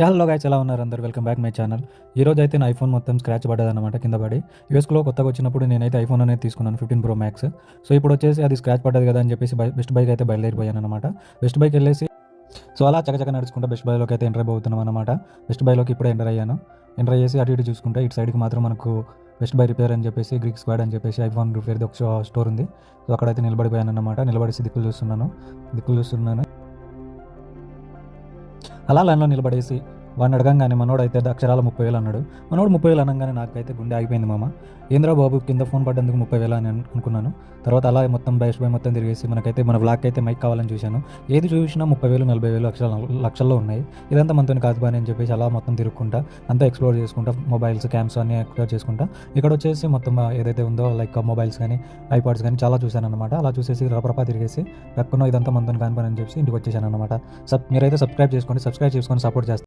Hello guys, ఎలా ఉన్నారు అందరు? Welcome back my channel. ఈ రోజు అయితే నా ఐఫోన్ మొత్తం స్క్రాచ్ పడ్డదన్నమాట కింద పడి. యూఎస్లో కొత్తగా వచ్చినప్పుడు నేనైతే ఐఫోన్ అనేది తీసుకున్నాను 15 ప్రో మ్యాక్స్. సో ఇప్పుడు వచ్చేసి అది స్క్రాచ్ పడ్డది కదా అని చెప్పేసి బెస్ట్ బైక్ అయితే బయలుదేరిపోయాను అనమాట. బెస్ట్ బైక్ వెళ్ళేసి సో అలా చకచక నడుచుకుంటూ బెస్ట్ బైలోకి అయితే ఎంటర్ అయిపోతున్నాం అనమాట. బెస్ట్ బైలోకి ఇప్పుడే ఎంటర్ అయ్యాను. ఎంటర్ అయ్యేసి అటు ఇటు చూసుకుంటే ఇటు సైడ్కి మాత్రం మనకు బెస్ట్ బై రిపేర్ అని చెప్పేసి గ్రీక్ స్క్వాడ్ అని చెప్పేసి ఐఫోన్ రిపేర్ది ఒక స్టోర్ ఉంది. సో అక్కడైతే నిలబడిపోయాను అనమాట. నిలబడేసి దిక్కులు చూస్తున్నాను. అలా లైన్లో నిలబడేసి వాడిని అడగంగానే మనోడు అయితే అక్షరాల 30,000 అన్నాడు. మనోడు 30,000 అనగానే నాకైతే గుండె ఆగిపోయింది మామ. ఏంద్రా బాబు కింద ఫోన్ పడ్డందుకు 30,000 అని అనుకున్నాను. తర్వాత అలా మొత్తం బెస్ట్ బై మొత్తం తిరిగేసి మనకైతే మన వ్లాగ్ అయితే మైక్ కావాలని చూశాను. ఏది చూసినా 30,000 40,000 లక్షల్లో ఉన్నాయి. ఇదంతా మనతో కాదు బాని అని చెప్పేసి అలా మొత్తం తిరుగుకుంటా అంతా ఎక్స్ప్లోర్ చేసుకుంటా మొబైల్స్ క్యామ్స్ అన్ని ఎక్స్ప్లోర్ చేసుకుంటా ఇక్కడ వచ్చేసి మొత్తం ఏదైతే ఉందో లైక్ మొబైల్స్ కానీ ఐపాడ్స్ కానీ చాలా చూశాను అనమాట. అలా చూసేసి రపరపా తిరిగేసి రక్కున ఇదంతా మనతో కాని పని అని చెప్పి ఇంటికి వచ్చేసాను అనమాట. మీరైతే సబ్స్క్రైబ్ చేసుకొని సపోర్ట్ చేస్తారు.